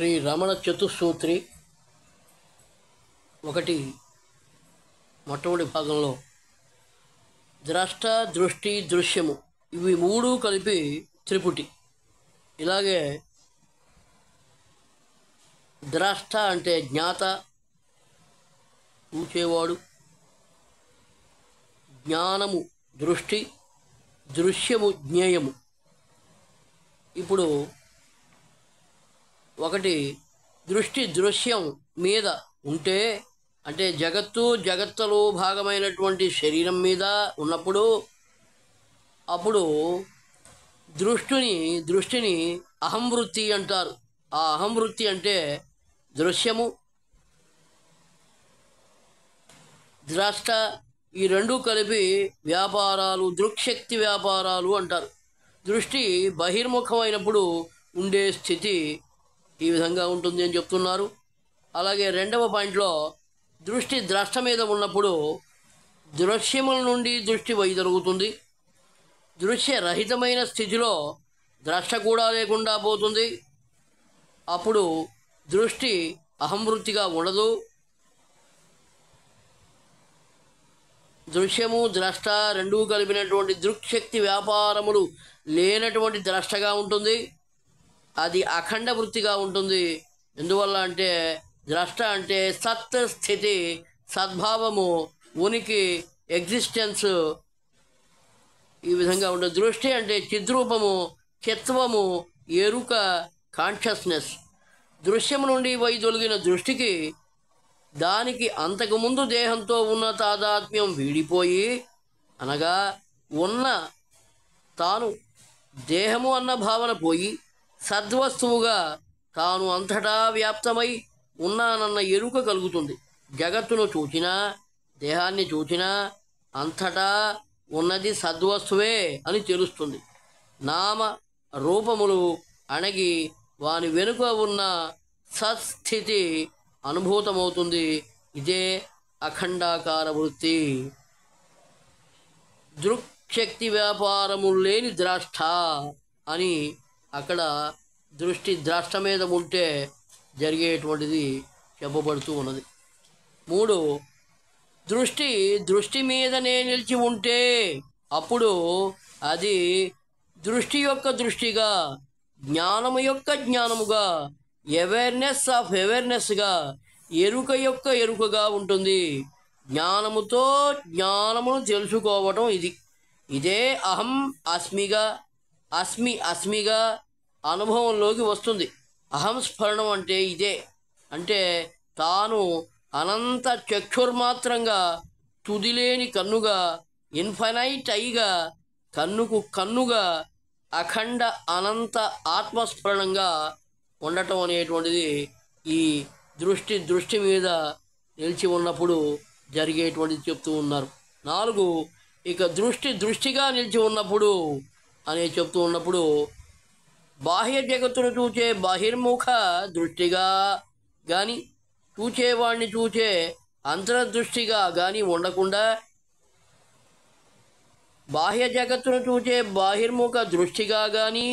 శ్రీ రమణ చతుస్సూత్రి ఒకటి మొట్టమొదటి భాగంలో ద్రష్ట దృష్టి దృశ్యము ఇవి మూడు కలిపి త్రిపుటి. ఇలాగే ద్రష్ట అంటే జ్ఞాత, చూచేవాడు, జ్ఞానము దృష్టి, దృశ్యము జ్ఞేయము. ఇప్పుడు ఒకటి దృష్టి దృశ్యం మీద ఉంటే అంటే జగత్తులో భాగమైనటువంటి శరీరం మీద ఉన్నప్పుడు అప్పుడు దృష్టిని అహంవృత్తి అంటారు. ఆ అహంవృత్తి అంటే దృశ్యము ద్రష్ట ఈ రెండు కలిపి వ్యాపారాలు, దృక్శక్తి వ్యాపారాలు అంటారు. దృష్టి బహిర్ముఖమైనప్పుడు ఉండే స్థితి ఈ విధంగా ఉంటుంది అని చెప్తున్నారు. అలాగే రెండవ పాయింట్లో దృష్టి ద్రష్ట మీద ఉన్నప్పుడు దృశ్యముల నుండి దృష్టి వైదొలుగుతుంది. దృశ్యరహితమైన స్థితిలో ద్రష్ట కూడా లేకుండా పోతుంది. అప్పుడు దృష్టి అహంవృత్తిగా ఉండదు. దృశ్యము ద్రష్ట రెండూ కలిపినటువంటి దృక్శక్తి వ్యాపారములు లేనటువంటి ద్రష్టగా ఉంటుంది. అది అఖండ వృత్తిగా ఉంటుంది. ఎందువల్ల అంటే ద్రష్ట అంటే సత్ స్థితి, సద్భావము, ఉనికి, ఎగ్జిస్టెన్స్ ఈ విధంగా ఉంటుంది. దృష్టి అంటే చిద్రూపము, చిత్వము, ఎరుక, కాన్షియస్నెస్. దృశ్యము నుండి వైదొలిగిన దృష్టికి దానికి అంతకుముందు దేహంతో ఉన్న తాదాత్మ్యం వీడిపోయి, అనగా ఉన్న తాను దేహము అన్న భావన పోయి సద్వస్తువుగా తాను అంతటా వ్యాప్తమై ఉన్నానన్న ఎరుక కలుగుతుంది. జగత్తును చూచినా, దేహాన్ని చూచినా అంతటా ఉన్నది సద్వస్తువే అని తెలుస్తుంది. నామ రూపములు అణగి వాని వెనుక ఉన్న సత్స్థితి అనుభూతమవుతుంది. ఇదే అఖండాకార వృత్తి. దృక్శక్తి వ్యాపారము లేని ద్రష్ట అని అక్కడ దృష్టి ద్రష్ట మీద ఉంటే జరిగేటువంటిది చెప్పబడుతూ ఉన్నది. 3 దృష్టి మీదనే నిలిచి ఉంటే అప్పుడు అది దృష్టి యొక్క దృష్టిగా, జ్ఞానము యొక్క జ్ఞానముగా, అవేర్నెస్ ఆఫ్ అవేర్నెస్గా, ఎరుక యొక్క ఎరుకగా ఉంటుంది. జ్ఞానముతో జ్ఞానమును తెలుసుకోవటం ఇదే అహం అస్మిగా, అస్మిగా అనుభవంలోకి వస్తుంది. అహం స్ఫరణం అంటే ఇదే. అంటే తాను అనంత చక్షుర్మాత్రంగా, తుదిలేని కన్నుగా, ఇన్ఫైనైట్ ఐగా, కన్నుగా అఖండ అనంత ఆత్మస్ఫరణంగా ఉండటం అనేటువంటిది ఈ దృష్టి మీద నిలిచి ఉన్నప్పుడు జరిగేటువంటిది చెప్తూ ఉన్నారు. 4 ఇక దృష్టిగా నిలిచి ఉన్నప్పుడు అనే చెప్తూ ఉన్నప్పుడు బాహ్య జగత్తును చూచే బహిర్ముఖ దృష్టిగా కానీ, చూచేవాడిని చూచే అంతర్దృష్టిగా కానీ ఉండకుండా, బాహ్య జగత్తును చూచే బహిర్ముఖ దృష్టిగా కానీ,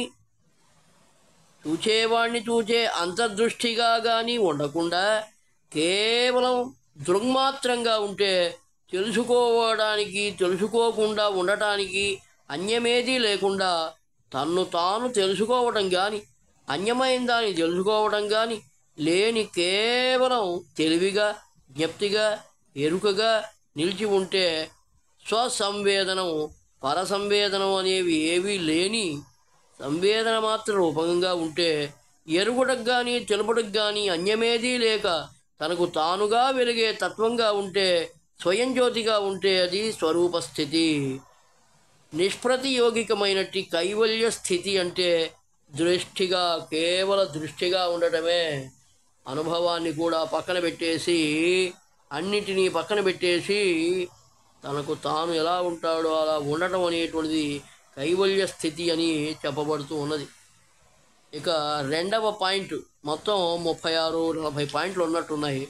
చూచేవాడిని చూచే అంతర్దృష్టిగా కానీ ఉండకుండా కేవలం దృగ్మాత్రంగా ఉంటే తెలుసుకోవడానికి, తెలుసుకోకుండా ఉండటానికి అన్యమేదీ లేకుండా తన్ను తాను తెలుసుకోవటం కానీ, అన్యమైన దాన్ని తెలుసుకోవటం కానీ లేని కేవలం తెలివిగా, జ్ఞప్తిగా, ఎరుకగా నిలిచి ఉంటే స్వసంవేదనం, పరసంవేదనం అనేవి ఏవీ లేని సంవేదన మాత్ర రూపంగా ఉంటే, ఎరుగుటకు కానీ తెలుపుటకు కానీ అన్యమేదీ లేక తనకు తానుగా వెలిగే తత్వంగా ఉంటే, స్వయం జ్యోతిగా ఉంటే అది స్వరూపస్థితి. నిష్ప్రతియోగికమైనట్టి కైవల్య స్థితి అంటే దృష్టిగా, కేవల దృష్టిగా ఉండటమే. అనుభవాన్ని కూడా పక్కన పెట్టేసి, అన్నిటినీ పక్కన పెట్టేసి తనకు తాను ఎలా ఉంటాడో అలా ఉండటం అనేటువంటిది కైవల్య స్థితి అని చెప్పబడుతూ ఉన్నది. ఇక రెండవ పాయింట్, మొత్తం 36-40 పాయింట్లు ఉన్నట్టున్నాయి.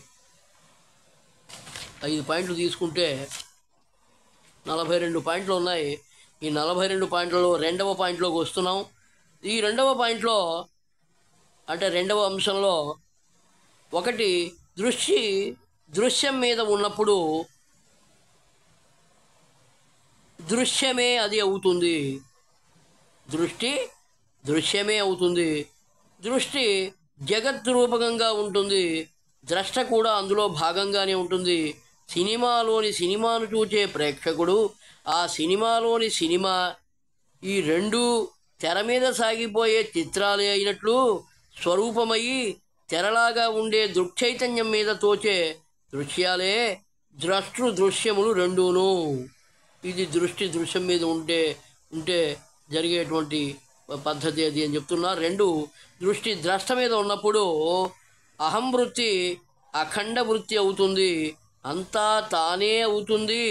5 పాయింట్లు తీసుకుంటే 42 పాయింట్లు ఉన్నాయి. ఈ 42 పాయింట్లలో రెండవ పాయింట్లోకి వస్తున్నాం. ఈ రెండవ పాయింట్లో అంటే రెండవ అంశంలో ఒకటి దృశ్యం మీద ఉన్నప్పుడు దృశ్యమే అది అవుతుంది. దృశ్యమే అవుతుంది. దృష్టి జగద్రూపకంగా ఉంటుంది. ద్రష్ట కూడా అందులో భాగంగానే ఉంటుంది. సినిమాను చూచే ప్రేక్షకుడు ఆ సినిమాలోని సినిమా ఈ రెండు తెర మీద సాగిపోయే చిత్రాలే అయినట్లు స్వరూపమయ్యి తెరలాగా ఉండే దృక్చైతన్యం మీద తోచే దృశ్యాలే దృశ్యములు రెండూను. ఇది దృశ్యం మీద ఉంటే జరిగేటువంటి పద్ధతి అది అని చెప్తున్నారు. రెండు దృష్టి ద్రష్ట మీద ఉన్నప్పుడు అహం వృత్తి అఖండ వృత్తి అవుతుంది. అంతా తానే అవుతుంది.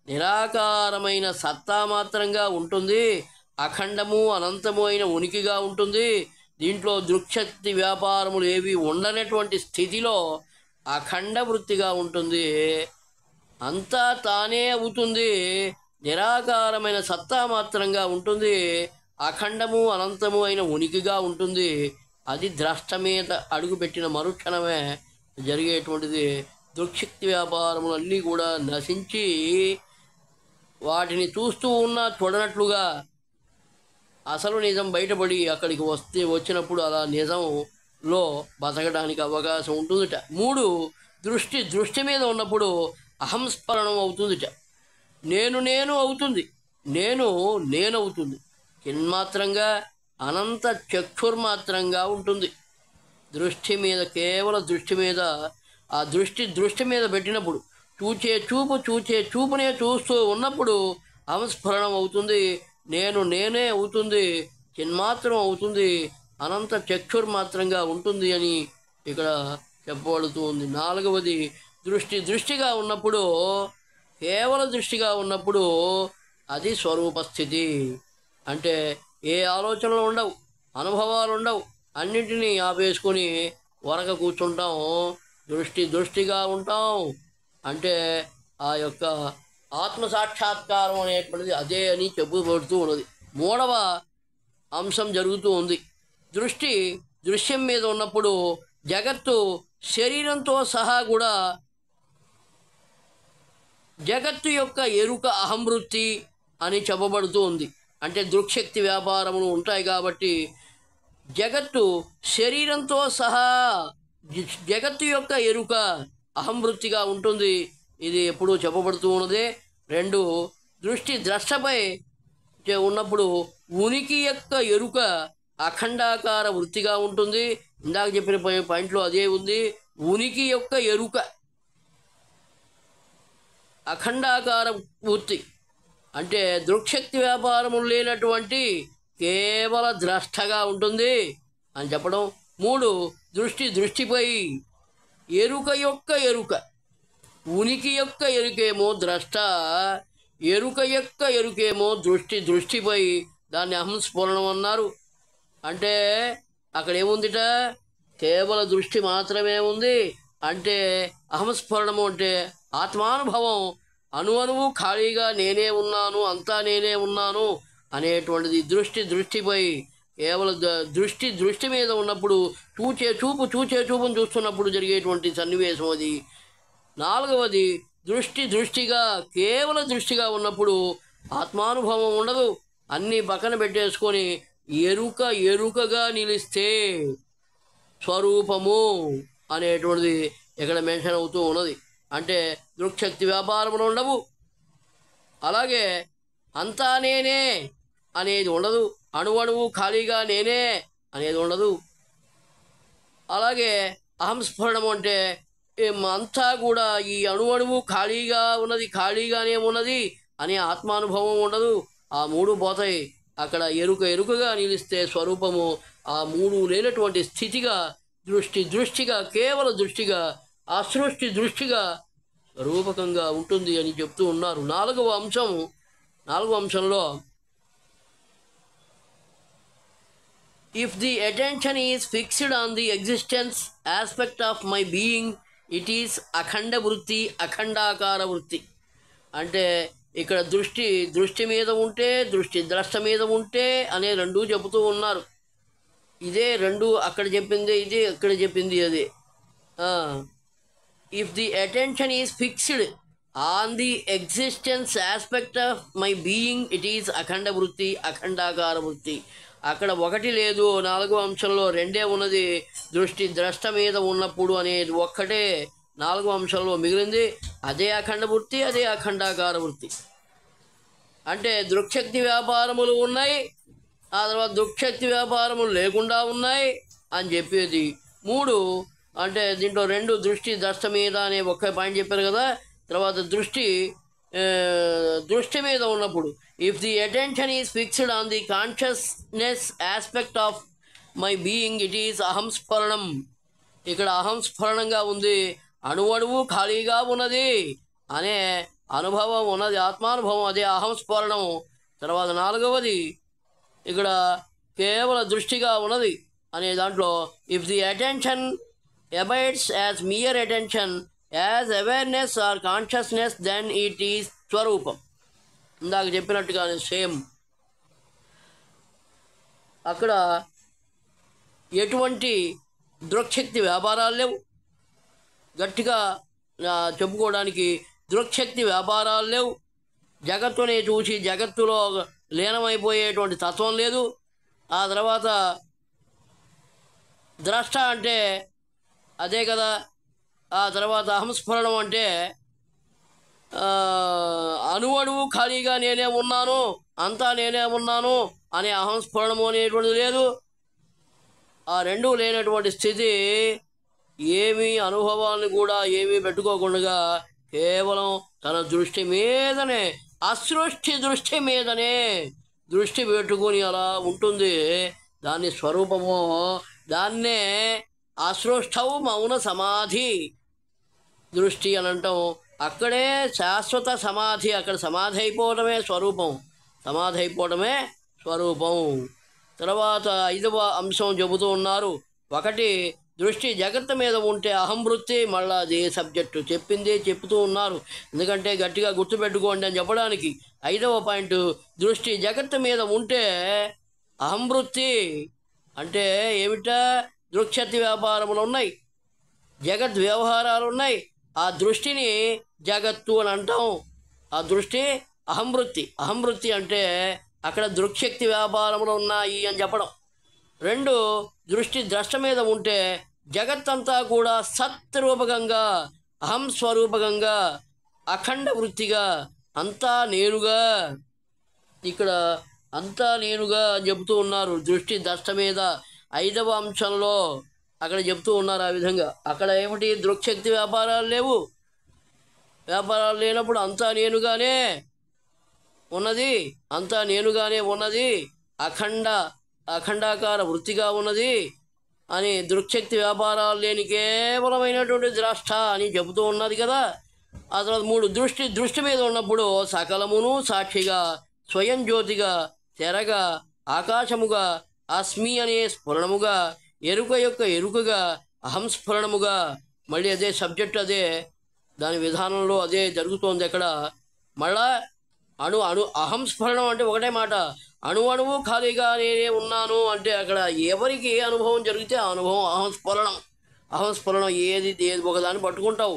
నిరాకారమైన సత్తా మాత్రంగా ఉంటుంది. అఖండము అనంతము అయిన ఉనికిగా ఉంటుంది. దీంట్లో దృక్శక్తి వ్యాపారములు ఏవి ఉండనటువంటి స్థితిలో అఖండ వృత్తిగా ఉంటుంది. అంతా తానే అవుతుంది. నిరాకారమైన సత్తా మాత్రంగా ఉంటుంది. అఖండము అనంతము అయిన ఉనికిగా ఉంటుంది. అది ద్రష్ట మీద అడుగుపెట్టిన మరుక్షణమే జరిగేటువంటిది. దృక్శక్తి వ్యాపారములు అన్నీ కూడా నశించి వాటిని చూస్తూ ఉన్నా చూడనట్లుగా అసలు నిజం బయటపడి అక్కడికి వచ్చినప్పుడు అలా నిజంలో బతకడానికి అవకాశం ఉంటుందిట. మూడు దృష్టి మీద ఉన్నప్పుడు అహంస్మరణం అవుతుందిట. నేను అవుతుంది. నేనవుతుంది. చిన్మాత్రంగా అనంత చక్షుర్మాత్రంగా ఉంటుంది. కేవల దృష్టి మీద ఆ దృష్టి మీద పెట్టినప్పుడు చూచే చూపునే చూస్తూ ఉన్నప్పుడు అహంస్మరణం అవుతుంది. నేనే అవుతుంది. చిన్మాత్రం అవుతుంది. అనంత చక్షుర్మాత్రంగా ఉంటుంది అని ఇక్కడ చెప్పబడుతూ ఉంది. నాలుగవది దృష్టిగా ఉన్నప్పుడు కేవల దృష్టిగా ఉన్నప్పుడు అది స్వరూపస్థితి. అంటే ఏ ఆలోచనలు ఉండవు, అనుభవాలు ఉండవు. అన్నింటినీ ఆపేసుకొని వరక కూర్చుంటాం. దృష్టిగా ఉంటాం. అంటే ఆ యొక్క ఆత్మసాక్షాత్కారం అనేటువంటిది అదే అని చెప్పబడుతూ ఉన్నది. మూడవ అంశం జరుగుతూ ఉంది. దృశ్యం మీద ఉన్నప్పుడు జగత్తు శరీరంతో సహా కూడా జగత్తు యొక్క ఎరుక అహంవృత్తి అని చెప్పబడుతూ ఉంది. అంటే దృక్శక్తి వ్యాపారములు ఉంటాయి కాబట్టి జగత్తు శరీరంతో సహా జగత్తు యొక్క ఎరుక అహంవృత్తిగా ఉంటుంది. ఇది ఎప్పుడూ చెప్పబడుతూ ఉన్నదే. రెండు ద్రష్టపై ఉన్నప్పుడు ఉనికి యొక్క ఎరుక అఖండాకార వృత్తిగా ఉంటుంది. ఇందాక చెప్పిన పాయింట్లో అదే ఉంది. ఉనికి యొక్క ఎరుక అఖండాకార వృత్తి అంటే దృక్శక్తి వ్యాపారములు లేనటువంటి కేవల ద్రష్టగా ఉంటుంది అని చెప్పడం. మూడు దృష్టిపై ఎరుక యొక్క ఎరుక, ఉనికి యొక్క ఎరుకేమో ద్రష్ట, ఎరుక యొక్క ఎరుకేమో దృష్టిపై దాన్ని అహంస్ఫురణం అన్నారు. అంటే అక్కడ ఏముందిట, కేవల దృష్టి మాత్రమే ఉంది. అంటే అహంస్ఫురణము అంటే ఆత్మానుభవం. అణువు ఖాళీగా నేనే ఉన్నాను, అంతా నేనే ఉన్నాను అనేటువంటిది దృష్టిపై కేవలం దృష్టి మీద ఉన్నప్పుడు చూచే చూపును చూస్తున్నప్పుడు జరిగేటువంటి సన్నివేశం అది. నాలుగవది దృష్టిగా కేవల దృష్టిగా ఉన్నప్పుడు ఆత్మానుభవం ఉండదు. అన్నీ పక్కన పెట్టేసుకొని ఎరుకగా నిలిస్తే స్వరూపము అనేటువంటిది ఇక్కడ మెన్షన్ అవుతూ ఉన్నది. అంటే దృక్శక్తి వ్యాపారములు ఉండవు. అలాగే అంతా నేనే అనేది ఉండదు. అణువు ఖాళీగా నేనే అనేది ఉండదు. అలాగే అహంస్ఫురణం అంటే అంతా కూడా ఈ అణువు ఖాళీగానే ఉన్నది అనే ఆత్మానుభవం ఉండదు. ఆ మూడు పోతాయి. అక్కడ ఎరుకగా నిలిస్తే స్వరూపము ఆ మూడు లేనటువంటి స్థితిగా దృష్టిగా కేవల దృష్టిగా అసృష్టి దృష్టిగా స్వరూపకంగా ఉంటుంది అని చెప్తూ ఉన్నారు. నాలుగవ అంశంలో if the attention is fixed on the existence aspect of my being, it is అఖండ వృత్తి, అఖండాకార వృత్తి. అంటే ఇక్కడ దృష్టి మీద ఉంటే ద్రష్ట మీద ఉంటే అనే రెండూ చెబుతూ ఉన్నారు. ఇదే రెండు అక్కడ చెప్పింది ఇది, అక్కడ చెప్పింది అదే. If the attention is fixed on the existence aspect of my being it is అఖండ వృత్తి, అఖండాకార వృత్తి. అక్కడ ఒకటి లేదు, 4వ అంశంలో రెండే ఉన్నది. దృష్టి ద్రష్ట మీద ఉన్నప్పుడు అనేది ఒక్కటే 4వ అంశంలో మిగిలింది. అదే అఖండ వృత్తి, అదే అఖండాకార వృత్తి. అంటే దృక్శక్తి వ్యాపారములు ఉన్నాయి, ఆ తర్వాత దృక్శక్తి వ్యాపారములు లేకుండా ఉన్నాయి అని చెప్పేది. 3 అంటే దీంట్లో 2 దృష్టి ద్రష్ట మీద అనే ఒక్క పాయింట్ చెప్పారు కదా. తర్వాత దృష్టి మీద ఉన్నప్పుడు if the attention is fixed on the consciousness aspect of my being it is అహంస్ఫరణం. ఇక్కడ అహంస్ఫరణంగా ఉంది, అణువణువు ఖాళీగా ఉన్నది అనే అనుభవం ఉన్నది, ఆత్మానుభవం, అదే అహంస్ఫరణం. తర్వాత 4వది ఇక్కడ కేవల దృష్టిగా ఉన్నది అనే దాంట్లో if the attention abides as mere attention as awareness or consciousness then it is స్వరూపం. ఇందాక చెప్పినట్టుగానే సేమ్. అక్కడ ఎటువంటి దృక్శక్తి వ్యాపారాలు లేవు, గట్టిగా చెప్పుకోవడానికి దృక్శక్తి వ్యాపారాలు లేవు. జగత్తుని చూసి జగత్తులో లీనమైపోయేటువంటి తత్వం లేదు. ఆ తర్వాత ద్రష్ట అంటే అదే కదా. ఆ తర్వాత అహంస్ఫురణం అంటే అణువణువు ఖాళీగా నేనే ఉన్నాను, అంతా నేనే ఉన్నాను అనే అహంస్ఫురణము అనేటువంటిది లేదు. ఆ రెండూ లేనటువంటి స్థితి ఏమీ అనుభవాన్ని కూడా ఏమీ పెట్టుకోకుండా కేవలం తన దృష్టి మీదనే, అసృష్టి దృష్టి మీదనే దృష్టి పెట్టుకుని అలా ఉంటుంది. దాని స్వరూపము, దాన్నే అసృష్టవు మౌన సమాధి దృష్టి అని అంటాం. అక్కడే శాశ్వత సమాధి, అక్కడ సమాధి అయిపోవడమే స్వరూపం, సమాధి అయిపోవడమే స్వరూపం. తర్వాత 5వ అంశం చెబుతూ ఉన్నారు. 1 దృష్టి జగత్తు మీద ఉంటే అహంవృత్తి, మళ్ళా అదే సబ్జెక్టు చెప్పిందే చెప్తూ ఉన్నారు. ఎందుకంటే గట్టిగా గుర్తుపెట్టుకోండి అని చెప్పడానికి. 5వ పాయింట్ దృష్టి జగత్తు మీద ఉంటే అహంవృత్తి అంటే ఏమిటా? దృక్శక్తి వ్యాపారములు ఉన్నాయి, జగత్ వ్యవహారాలు ఉన్నాయి. ఆ దృష్టిని జగత్తు అని అంటాం. ఆ దృష్టి అహంవృత్తి. అహంవృత్తి అంటే అక్కడ దృక్శక్తి వ్యాపారములు ఉన్నాయి అని చెప్పడం. 2 దృష్టి ద్రష్ట మీద ఉంటే జగత్తంతా కూడా సత్రూపకంగా, అహం స్వరూపకంగా, అఖండ వృత్తిగా, అంతా నేనుగా, ఇక్కడ అంతా నేనుగా చెబుతూ ఉన్నారు. దృష్టి ద్రష్ట మీద 5వ అంశంలో అక్కడ చెప్తూ ఉన్నారు ఆ విధంగా. అక్కడ ఏమిటి? దృక్శక్తి వ్యాపారాలు లేవు. వ్యాపారాలు లేనప్పుడు అంతా నేనుగానే ఉన్నది, అంతా నేనుగానే ఉన్నది, అఖండాకార వృత్తిగా ఉన్నది అని దృక్శక్తి వ్యాపారాలు లేని కేవలమైనటువంటి ద్రష్ట అని చెబుతూ ఉన్నది కదా. ఆ తర్వాత 3 దృష్టి మీద ఉన్నప్పుడు సకలమును సాక్షిగా, స్వయం జ్యోతిగా, తెరగా, ఆకాశముగా, అస్మి అనే స్ఫురణముగా, ఎరుక యొక్క ఎరుకగా, అహంస్ఫురణముగా. మళ్ళీ అదే సబ్జెక్ట్, అదే దాని విధానంలో అదే జరుగుతోంది. అక్కడ మళ్ళా అహంస్ఫురణం అంటే ఒకటే మాట, అణువు ఖాళీగా నేనే ఉన్నాను అంటే అక్కడ ఎవరికి ఏ అనుభవం జరిగితే ఆ అనుభవం అహంస్ఫురణం. అహంస్ఫురణం ఏది ఒకదాన్ని పట్టుకుంటావు,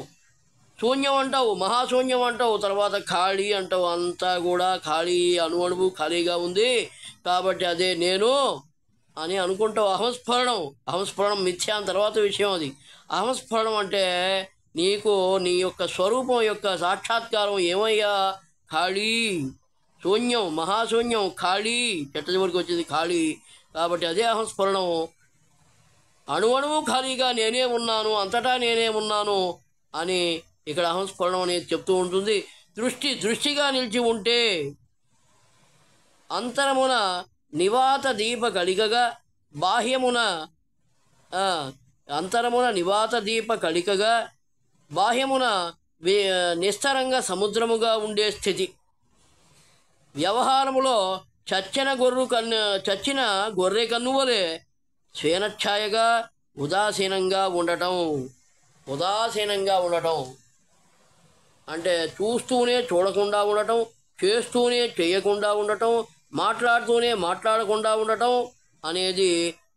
శూన్యం అంటావు, మహాశూన్యం అంటావు, తర్వాత ఖాళీ అంటావు, అంతా కూడా ఖాళీ, అణువు ఖాళీగా ఉంది కాబట్టి అదే నేను అని అనుకుంటావు. అహంస్ఫురణం మిథ్యా అని తర్వాత విషయం అది. అహంస్ఫురణం అంటే నీకు నీ యొక్క స్వరూపం యొక్క సాక్షాత్కారం. ఏమయ్యా? ఖాళీ, శూన్యం, మహాశూన్యం, ఖాళీ, చెట్ట చివరికి వచ్చింది ఖాళీ. కాబట్టి అదే అహంస్ఫురణం. అణువు ఖాళీగా నేనే ఉన్నాను, అంతటా నేనే ఉన్నాను అని ఇక్కడ అహంస్ఫురణం అనేది చెప్తూ ఉంటుంది. దృష్టిగా నిలిచి ఉంటే అంతరమున నివాత దీప కళికగా, బాహ్యమున అంతరమున నివాత దీప కళికగా, బాహ్యమున నిస్తరంగా సముద్రముగా ఉండే స్థితి. వ్యవహారములో చచ్చిన గొర్రె కన్నువలే స్వేనఛాయగా ఉదాసీనంగా ఉండటం. అంటే చూస్తూనే చూడకుండా ఉండటం, చేస్తూనే చేయకుండా ఉండటం, మాట్లాడుతూనే మాట్లాడకుండా ఉండటం అనేది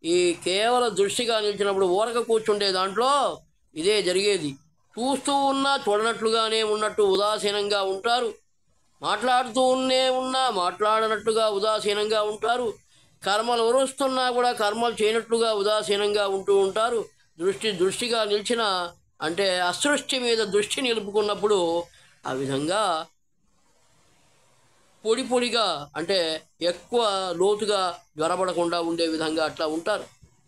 ఈ కేవల దృష్టిగా నిలిచినప్పుడు ఊరక కూర్చుండే దాంట్లో ఇదే జరిగేది. చూస్తూ ఉన్నా చూడనట్లుగానే ఉన్నట్టు ఉదాసీనంగా ఉంటారు, మాట్లాడుతూ ఉన్నా మాట్లాడనట్టుగా ఉదాసీనంగా ఉంటారు, కర్మలు వరుస్తున్నా కూడా కర్మలు చేయనట్లుగా ఉదాసీనంగా ఉంటూ ఉంటారు. దృష్టిగా నిలిచిన అంటే అసృష్టి మీద దృష్టి నిలుపుకున్నప్పుడు ఆ విధంగా పొడిగా అంటే ఎక్కువ లోతుగా జ్వరపడకుండా ఉండే విధంగా అట్లా ఉంటారు.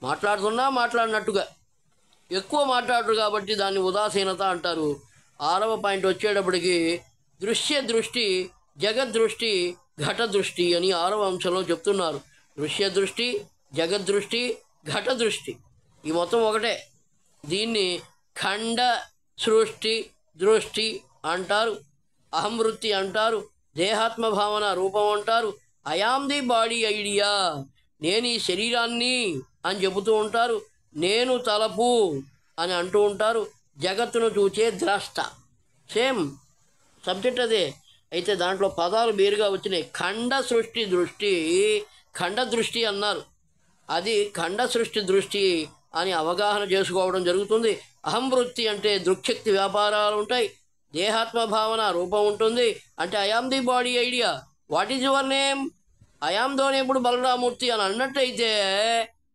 మాట్లాడుతున్నా మాట్లాడినట్టుగా ఎక్కువ మాట్లాడరు కాబట్టి దాన్ని ఉదాసీనత అంటారు. 6వ పాయింట్ వచ్చేటప్పటికి దృష్టి జగద్దృష్టి ఘట దృష్టి అని 6వ అంశంలో చెప్తున్నారు. దృష్టి జగద్దృష్టి ఘట దృష్టి ఈ మొత్తం ఒకటే. దీన్ని ఖండ సృష్టి దృష్టి అంటారు, అహంవృత్తి అంటారు, దేహాత్మ భావన రూపం అంటారు, ఐఆమ్ ది బాడీ ఐడియా, నేను ఈ శరీరాన్ని అని చెబుతూ ఉంటారు, నేను తలపు అని అంటూ ఉంటారు, జగత్తును చూచే ద్రష్ట. సేమ్ సబ్జెక్ట్ అదే, అయితే దాంట్లో పదాలు వేరుగా వచ్చినాయి. ఖండ సృష్టి దృష్టి ఖండ దృష్టి అన్నారు, అది ఖండ సృష్టి దృష్టి అని అవగాహన చేసుకోవడం జరుగుతుంది. అహంవృత్తి అంటే దృక్శక్తి వ్యాపారాలు ఉంటాయి, దేహాత్మ భావన రూపం ఉంటుంది. అంటే I am the body idea, what is your name, I am Donepudi Balaramurthy అని అన్నట్టయితే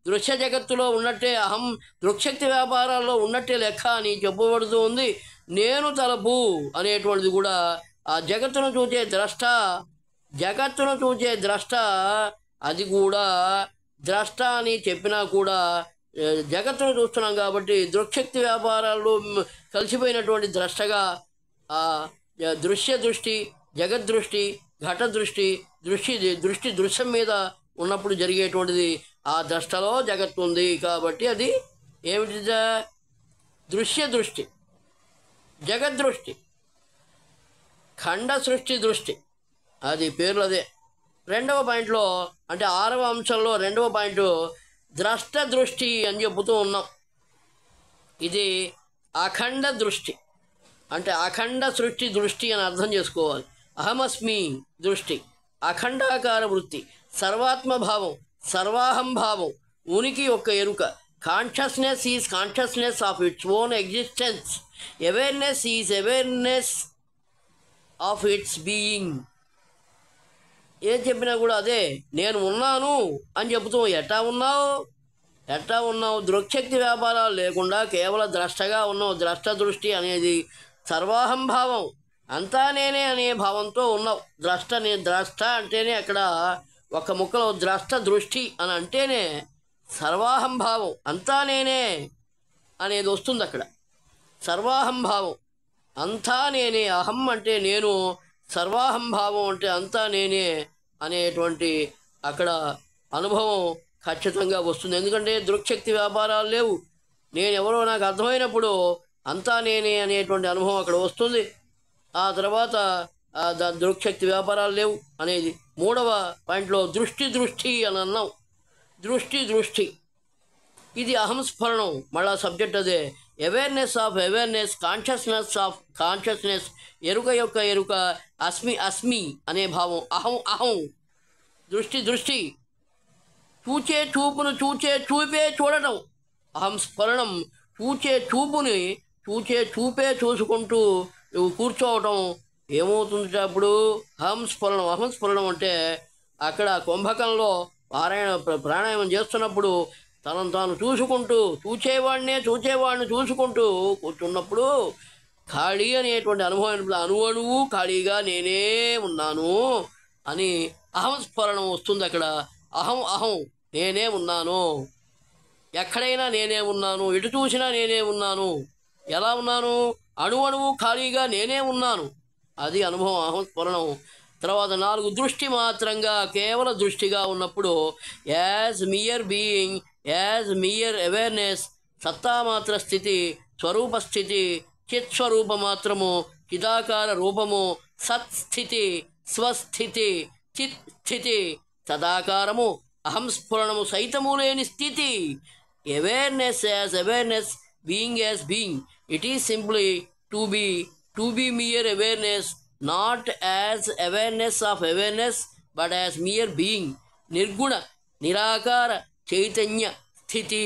దృశ్య జగత్తులో ఉన్నట్టే అహం దృక్శక్తి వ్యాపారాల్లో ఉన్నట్టే లెక్క అని చెప్పబడుతూ ఉంది. నేను తలపు అనేటువంటిది కూడా ఆ జగత్తును చూచే ద్రష్ట అది కూడా ద్రష్ట అని చెప్పినా కూడా జగత్తును చూస్తున్నాం కాబట్టి దృక్శక్తి వ్యాపారాల్లో కలిసిపోయినటువంటి ద్రష్టగా దృష్టి జగద్దృష్టి ఘట దృష్టి దృశ్యం మీద ఉన్నప్పుడు జరిగేటువంటిది. ఆ ద్రష్టలో జగత్తు ఉంది కాబట్టి అది ఏమిటి, దృష్టి జగద్దృష్టి ఖండ సృష్టి దృష్టి, అది పేర్లు అదే. 2వ పాయింట్లో అంటే 6వ అంశంలో 2వ పాయింట్ ద్రష్ట దృష్టి అని చెబుతూ ఉన్నాం. ఇది అఖండ దృష్టి అంటే అఖండ సృష్టి దృష్టి అని అర్థం చేసుకోవాలి. అహమస్మి దృష్టి, అఖండాకార వృత్తి, సర్వాత్మభావం, సర్వాహంభావం, ఉనికి యొక్క ఎరుక. Consciousness is consciousness of its own existence, awareness is awareness of it's being. ఏం చెప్పినా కూడా అదే, నేను ఉన్నాను అని చెబుతూ ఎట్టా ఉన్నావు దృక్శక్తి వ్యాపారాలు లేకుండా కేవలం ద్రష్టగా ఉన్నావు. ద్రష్ట దృష్టి అనేది సర్వాహంభావం, అంతా నేనే అనే భావంతో ఉన్నావు. ద్రష్ట అంటేనే అక్కడ ఒక ముక్కలో ద్రష్ట దృష్టి అని అంటేనే సర్వాహంభావం, అంతా నేనే అనేది వస్తుంది అక్కడ. సర్వాహంభావం అంతా నేనే, అహం అంటే నేను, సర్వాహంభావం అంటే అంతా నేనే అనేటువంటి అక్కడ అనుభవం ఖచ్చితంగా వస్తుంది. ఎందుకంటే దృక్శక్తి వ్యాపారాలు లేవు, నేనెవరో నాకు అర్థమైనప్పుడు అంతా నేనే అనేటువంటి అనుభవం అక్కడ వస్తుంది. ఆ తర్వాత దృక్శక్తి వ్యాపారాలు లేవు అనేది. 3వ పాయింట్లో దృష్టి అని అన్నాం. దృష్టి ఇది అహంస్ఫరణం, మళ్ళా సబ్జెక్ట్ అదే. Awareness of awareness, consciousness of consciousness, ఎరుక యొక్క ఎరుక, అస్మి అనే భావం. అహం దృష్టి చూచే చూపును చూపే చూడటం. అహంస్ఫరణం చూపే చూసుకుంటూ నువ్వు కూర్చోవటం. ఏమవుతుంది అప్పుడు అహంస్ఫురణం అంటే అక్కడ కుంభకంలో ప్రాణాయామం చేస్తున్నప్పుడు తనను తాను చూసేవాడిని చూసుకుంటూ కూర్చున్నప్పుడు ఖాళీ అనేటువంటి అనుభవం, అణువు ఖాళీగా నేనే ఉన్నాను అని అహంస్ఫరణం వస్తుంది. అక్కడ అహం నేనే ఉన్నాను, ఎక్కడైనా నేనే ఉన్నాను, ఎటు చూసినా నేనే ఉన్నాను. ఎలా ఉన్నాను, అణువు ఖాళీగా నేనే ఉన్నాను, అది అనుభవం అహంస్ఫరణం. తర్వాత 4 దృష్టి మాత్రంగా కేవల దృష్టిగా ఉన్నప్పుడు as mere being, as mere awareness, సత్తామాత్ర స్థితి, స్వరూపస్థితి, చిత్స్వరూప మాత్రము, చిదాకార రూపము, సత్స్థితి, స్వస్థితి, చిత్ స్థితి, సదాకారము, అహంస్ఫురణము సైతము లేని స్థితి. Awareness as awareness, being as being. It is simply to be mere awareness, not as awareness of awareness but as mere being. నిర్గుణ నిరాకార చైతన్య స్థితి.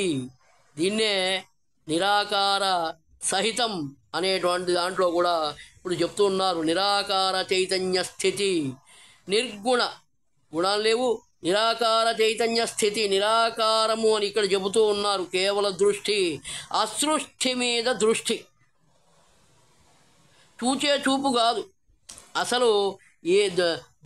దీన్నే నిరాకార సహితం అనేటువంటి దాంట్లో కూడా ఇప్పుడు చెప్తూ ఉన్నారు. నిరాకార చైతన్య స్థితి, నిర్గుణ, గుణాలు లేవు, నిరాకార చైతన్య స్థితి, నిరాకారము అని ఇక్కడ చెబుతూ ఉన్నారు. కేవల దృష్టి, అసృష్టి మీద దృష్టి, చూచే చూపు కాదు. అసలు ఏ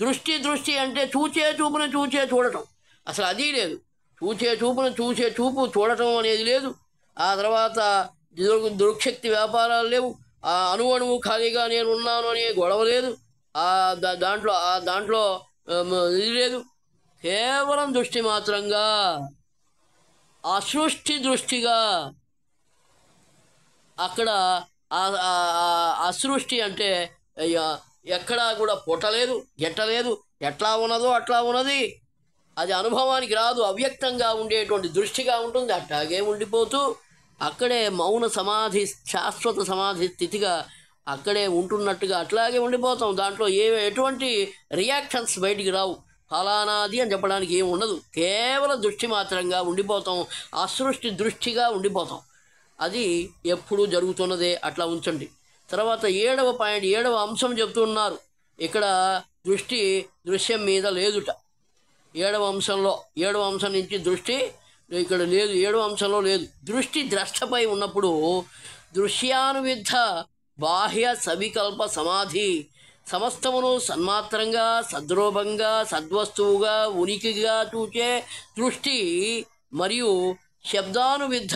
దృష్టి దృష్టి అంటే చూచే చూపును చూడటం, అసలు అది లేదు. చూచే చూపును చూపు చూడటం అనేది లేదు. ఆ తర్వాత దృక్శక్తి వ్యాపారాలు లేవు. ఆ అణువు ఖాళీగా నేను ఉన్నాను అనే గొడవ లేదు. దాంట్లో ఇది లేదు. కేవలం దృష్టి మాత్రంగా, అసృష్టి దృష్టిగా. అక్కడ అసృష్టి అంటే ఎక్కడా కూడా పుట్టలేదు, గెట్టలేదు, ఎట్లా ఉన్నదో అట్లా ఉన్నది. అది అనుభవానికి రాదు, అవ్యక్తంగా ఉండేటువంటి దృష్టిగా ఉంటుంది. అట్లాగే ఉండిపోతూ అక్కడే మౌన సమాధి, శాశ్వత సమాధి స్థితిగా అక్కడే ఉంటున్నట్టుగా అట్లాగే ఉండిపోతాం. దాంట్లో ఎటువంటి రియాక్షన్స్ బయటికి రావు. ఫలానాది అని చెప్పడానికి ఏమి ఉండదు. కేవలం దృష్టి మాత్రంగా ఉండిపోతాం, అసృష్టి దృష్టిగా ఉండిపోతాం. అది ఎప్పుడూ జరుగుతున్నదే. అట్లా ఉంచండి. తర్వాత 7వ పాయింట్, 7వ అంశం చెప్తున్నారు. ఇక్కడ దృష్టి దృశ్యం మీద లేదుట. 7వ అంశం నుంచి దృష్టి ఇక్కడ లేదు. 7వ అంశంలో లేదు. దృష్టి ద్రష్టపై ఉన్నప్పుడు దృశ్యానువిద్ధ బాహ్య సవికల్ప సమాధి, సమస్తమును సన్మాత్రంగా, సద్రూపంగా, సద్వస్తువుగా, ఉనికిగా చూచే దృష్టి మరియు శబ్దానువిద్ధ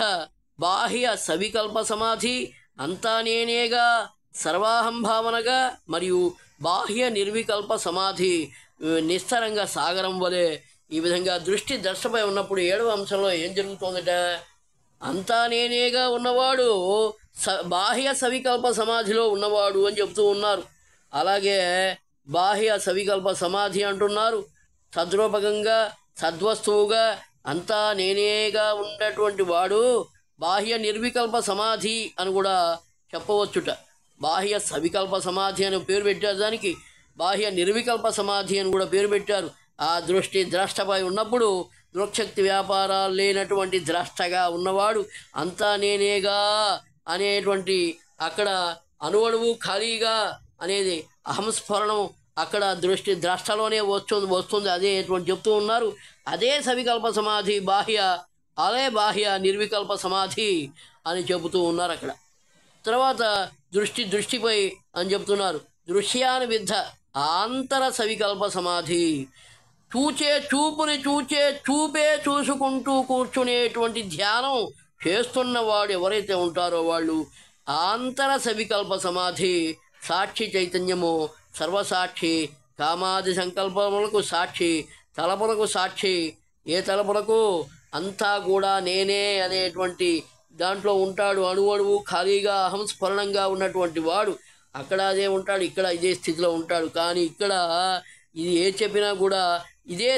బాహ్య సవికల్ప సమాధి, అంతా నేనేగా సర్వాహం భావనగా, మరియు బాహ్య నిర్వికల్ప సమాధి నిస్తరంగా సాగరం వలె. ఈ విధంగా దృష్టి దర్శపై ఉన్నప్పుడు 7వ అంశంలో ఏం జరుగుతుందట? అంతా నేనేగా ఉన్నవాడు బాహ్య సవికల్ప సమాధిలో ఉన్నవాడు అని చెప్తూ ఉన్నారు. అలాగే బాహ్య సవికల్ప సమాధి అంటున్నారు. సద్రూపకంగా, సద్వస్తువుగా, అంతా నేనేగా ఉన్నటువంటి వాడు బాహ్య నిర్వికల్ప సమాధి అని కూడా చెప్పవచ్చుట. బాహ్య సవికల్ప సమాధి అని పేరు పెట్టారు దానికి, బాహ్య నిర్వికల్ప సమాధి అని కూడా పేరు పెట్టారు. ఆ దృష్టి ద్రష్టపై ఉన్నప్పుడు దృక్శక్తి వ్యాపారాలు లేనటువంటి ద్రష్టగా ఉన్నవాడు అంతా నేనేగా అనేటువంటి అక్కడ అణువణువు ఖాళీగా అనేది అహంస్ఫరణం అక్కడ దృష్టి ద్రష్టలోనే వస్తుంది. అదే చెప్తూ ఉన్నారు. అదే సవికల్ప సమాధి బాహ్య నిర్వికల్ప సమాధి అని చెబుతూ ఉన్నారు అక్కడ. తర్వాత దృష్టిపై అని చెప్తున్నారు. దృశ్యానువిద్ధ ఆంతర సవికల్ప సమాధి, చూచే చూపే చూసుకుంటూ కూర్చునేటువంటి ధ్యానం చేస్తున్నవాడు ఎవరైతే ఉంటారో వాళ్ళు ఆంతర సవికల్ప సమాధి, సాక్షి చైతన్యము, సర్వసాక్షి, కామాది సంకల్పములకు సాక్షి, తలపులకు సాక్షి. ఏ తలపులకు? అంతా కూడా నేనే అనేటువంటి దాంట్లో ఉంటాడు. అణువణువు ఖాళీగా అహంస్ఫరణంగా ఉన్నటువంటి వాడు అక్కడ అదే ఉంటాడు, ఇక్కడ ఇదే స్థితిలో ఉంటాడు. కానీ ఇక్కడ ఇది ఏ చెప్పినా కూడా ఇదే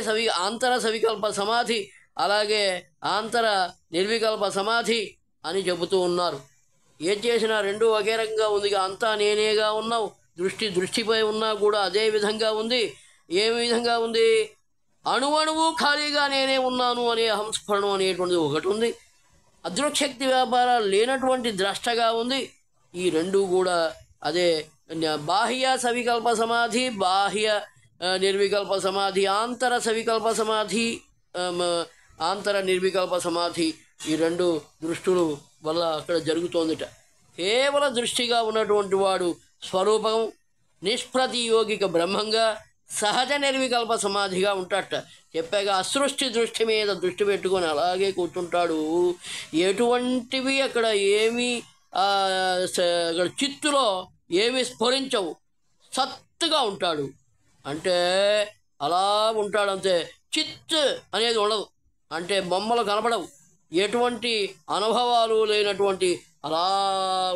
ఆంతర సవికల్ప సమాధి, అలాగే ఆంతర నిర్వికల్ప సమాధి అని చెబుతూ ఉన్నారు. ఏం చేసినా రెండు ఒకే రకంగా ఉంది. అంతా నేనేగా ఉన్నావు. దృష్టిపై ఉన్నా కూడా అదే విధంగా ఉంది. ఏ విధంగా ఉంది? అణువణువు ఖాళీగా నేనే ఉన్నాను అనే అహంస్ఫరణం అనేటువంటిది ఒకటి ఉంది. అదృక్శక్తి వ్యాపారాలు లేనటువంటి ద్రష్టగా ఉంది. ఈ రెండు కూడా అదే బాహ్య సవికల్ప సమాధి, బాహ్య నిర్వికల్ప సమాధి, ఆంతర సవికల్ప సమాధి, ఆంతర నిర్వికల్ప సమాధి. ఈ రెండు దృష్టులు వల్ల అక్కడ జరుగుతోందిట. కేవల దృష్టిగా ఉన్నటువంటి వాడు స్వరూపం నిష్ప్రతియోగిక బ్రహ్మంగా సహజ నిర్వికల్ప సమాధిగా ఉంటాడట. చెప్పాక అసృష్టి దృష్టి మీద దృష్టి పెట్టుకొని అలాగే కూర్చుంటాడు. ఎటువంటివి అక్కడ ఏమీ అక్కడ చిత్తులో ఏమి స్ఫురించవు, సత్తుగా ఉంటాడు. అంటే అలా ఉంటాడు అంతే. చిత్ అనేది ఉండదు, అంటే బొమ్మలు కనపడవు, ఎటువంటి అనుభవాలు లేనటువంటి అలా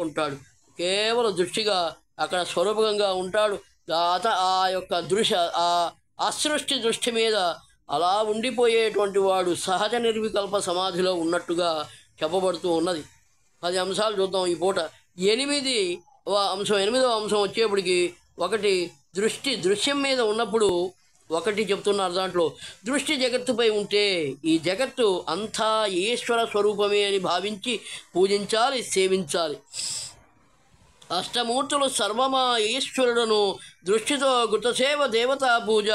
ఉంటాడు. కేవలం దృష్టిగా అక్కడ స్వరూపంగా ఉంటాడు. ఆ యొక్క ఆ అసృష్టి దృష్టి మీద అలా ఉండిపోయేటువంటి వాడు సహజ నిర్వికల్ప సమాధిలో ఉన్నట్టుగా చెప్పబడుతూ ఉన్నది. 10 అంశాలు చూద్దాం ఈ పూట. 8వ అంశం వచ్చేప్పటికి ఒకటి దృశ్యం మీద ఉన్నప్పుడు ఒకటి చెప్తున్నారు దాంట్లో. దృష్టి జగత్తుపై ఉంటే ఈ జగత్తు అంతా ఈశ్వర స్వరూపమే అని భావించి పూజించాలి, సేవించాలి. అష్టమూర్తులు సర్వమా ఈశ్వరుడును దృష్టితో గుతసేవ దేవతా పూజ.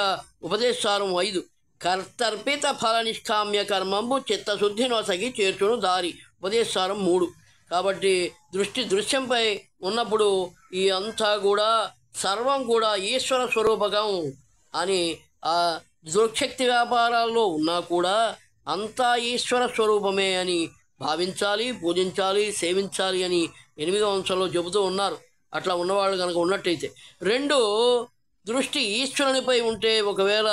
ఉపదేశారం 5. కర్తర్పిత ఫల నిష్కామ్య కర్మంబు చిత్తశుద్ధి నొసగి చేర్చును దారి. ఉపదేశారం 3. కాబట్టి దృశ్యంపై ఉన్నప్పుడు ఈ అంతా కూడా సర్వం కూడా ఈశ్వర స్వరూపకం అని, ఆ దృక్శక్తి వ్యాపారాల్లో ఉన్నా కూడా అంతా ఈశ్వర స్వరూపమే అని భావించాలి, పూజించాలి, సేవించాలి అని 8వ అంశంలో చెబుతూ ఉన్నారు. అట్లా ఉన్నవాళ్ళు కనుక ఉన్నట్టయితే. 2, దృష్టి ఈశ్వరునిపై ఉంటే, ఒకవేళ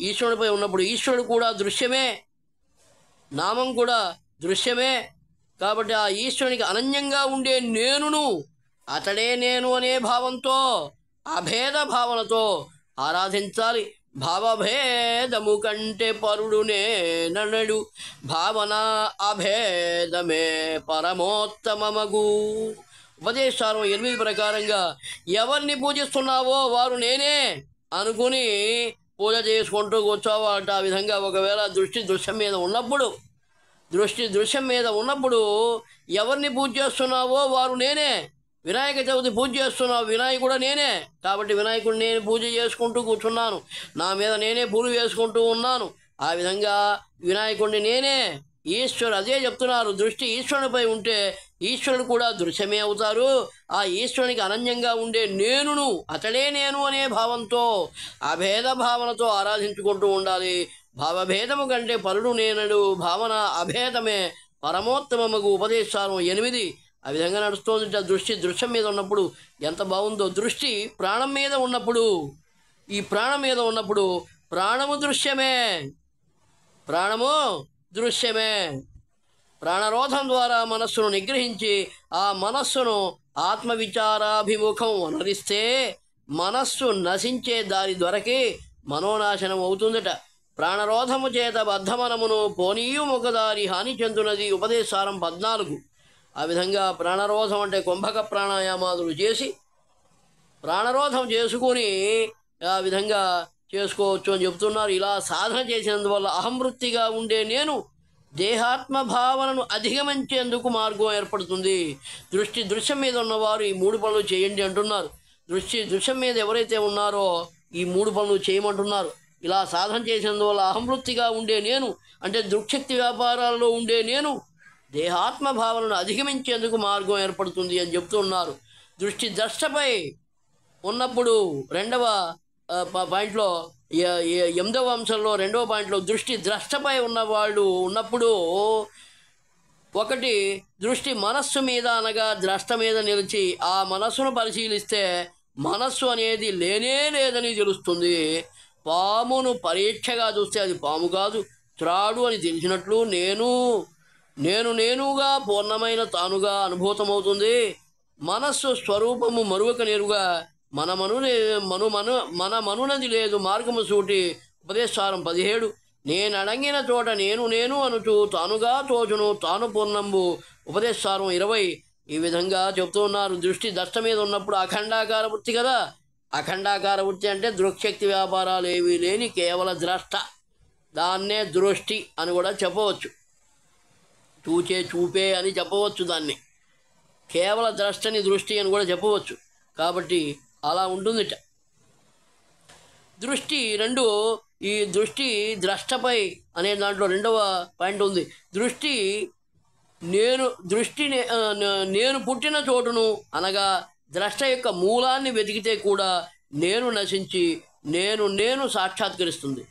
ఈశ్వరునిపై ఉన్నప్పుడు ఈశ్వరుడు కూడా దృశ్యమే, నామం కూడా దృశ్యమే. కాబట్టి ఆ ఈశ్వరునికి అనన్యంగా ఉండే నేనును అతడే నేను అనే భావంతో, అభేద భావనతో ఆరాధించాలి. భావభేదము కంటే పరుడు నేనడు, భావన అభేదమే పరమోత్తమమగు. ఉపదేశారం 8 ప్రకారంగా ఎవరిని పూజిస్తున్నావో వారు నేనే అనుకుని పూజ చేసుకుంటూ కూర్చోవాలట. ఆ విధంగా ఒకవేళ దృశ్యం మీద ఉన్నప్పుడు ఎవరిని పూజ చేస్తున్నావో వారు నేనే. వినాయక చవితి పూజ చేస్తున్నావు, వినాయకుడు నేనే. కాబట్టి వినాయకుడిని నేను పూజ చేసుకుంటూ కూర్చున్నాను, నా మీద నేనే పూలు వేసుకుంటూ ఉన్నాను. ఆ విధంగా వినాయకుడిని నేనే. ఈశ్వరుడు అదే చెప్తున్నారు. దృష్టి ఈశ్వరునిపై ఉంటే ఈశ్వరుడు కూడా దృశ్యమే అవుతారు. ఆ ఈశ్వరునికి అనన్యంగా ఉండే నేనును అతడే నేను అనే భావంతో, అభేద భావనతో ఆరాధించుకుంటూ ఉండాలి. భావభేదము కంటే పరుడు నేనడు, భావన అభేదమే పరమోత్తమమగు. ఉపదేశారం 8. ఆ విధంగా నడుస్తోంది. దృశ్యం మీద ఉన్నప్పుడు ఎంత బాగుందో. దృష్టి ప్రాణం మీద ఉన్నప్పుడు, ఈ ప్రాణం మీద ఉన్నప్పుడు ప్రాణము దృశ్యమే. ప్రాణరోధం ద్వారా మనస్సును నిగ్రహించి ఆ మనస్సును ఆత్మవిచారాభిముఖం వనరిస్తే మనస్సు నశించే దారి దొరకి మనోనాశనం అవుతుందట. ప్రాణరోధము చేత బద్ధమనమును పోనీయు ముఖదారి హాని చెందునది. ఉపదేశారం 14. ఆ విధంగా ప్రాణరోధం అంటే కుంభక ప్రాణాయామాదులు చేసి ప్రాణరోధం చేసుకుని ఆ విధంగా చేసుకోవచ్చు అని చెప్తున్నారు. ఇలా సాధన చేసినందువల్ల అహంవృత్తిగా ఉండే నేను దేహాత్మ భావనను అధిగమించేందుకు మార్గం ఏర్పడుతుంది. దృశ్యం మీద ఉన్నవారు ఈ 3 పనులు చేయండి అంటున్నారు. దృశ్యం మీద ఎవరైతే ఉన్నారో ఈ 3 పనులు చేయమంటున్నారు. ఇలా సాధన చేసినందువల్ల అహంవృత్తిగా ఉండే నేను అంటే దృక్శక్తి వ్యాపారాల్లో ఉండే నేను దేహాత్మ భావనను అధిగమించేందుకు మార్గం ఏర్పడుతుంది అని చెప్తున్నారు. దృష్టి ద్రష్టపై ఉన్నప్పుడు 2వ పాయింట్లో 8వ అంశంలో 2వ పాయింట్లో దృష్టి ద్రష్టపై ఉన్నప్పుడు 1 దృష్టి మనస్సు మీద అనగా ద్రష్ట మీద నిలిచి ఆ మనస్సును పరిశీలిస్తే మనస్సు అనేది లేనే లేదని తెలుస్తుంది. పామును పరీక్షగా చూస్తే అది పాము కాదు, త్రాడు అని తెలిసినట్లు నేనుగా పూర్ణమైన తానుగా అనుభూతమవుతుంది. మనస్సు స్వరూపము మరువక నేరుగా మన మనునది లేదు మార్గము సూటి. ఉపదేశారం 17. నేనడంగిన చోట నేను అనుచు తానుగా తోచును తాను పూర్ణంబు. ఉపదేశారం 20. ఈ విధంగా చెప్తున్నారు. దృష్టి దష్ట మీద ఉన్నప్పుడు అఖండాకార వృత్తి కదా. అఖండాకార వృత్తి అంటే దృక్శక్తి వ్యాపారాలు ఏవీ లేని కేవల ద్రష్ట. దాన్నే దృష్టి అని కూడా చెప్పవచ్చు, చూపే అని చెప్పవచ్చు. దాన్ని కేవల ద్రష్టని దృష్టి అని కూడా చెప్పవచ్చు. కాబట్టి అలా ఉంటుందిట దృష్టి. 2 ఈ దృష్టి ద్రష్టపై అనే దాంట్లో 2వ పాయింట్ ఉంది. నేను పుట్టిన చోటును అనగా ద్రష్ట యొక్క మూలాన్ని వెతికితే కూడా నేను నశించి నేను సాక్షాత్కరిస్తుంది.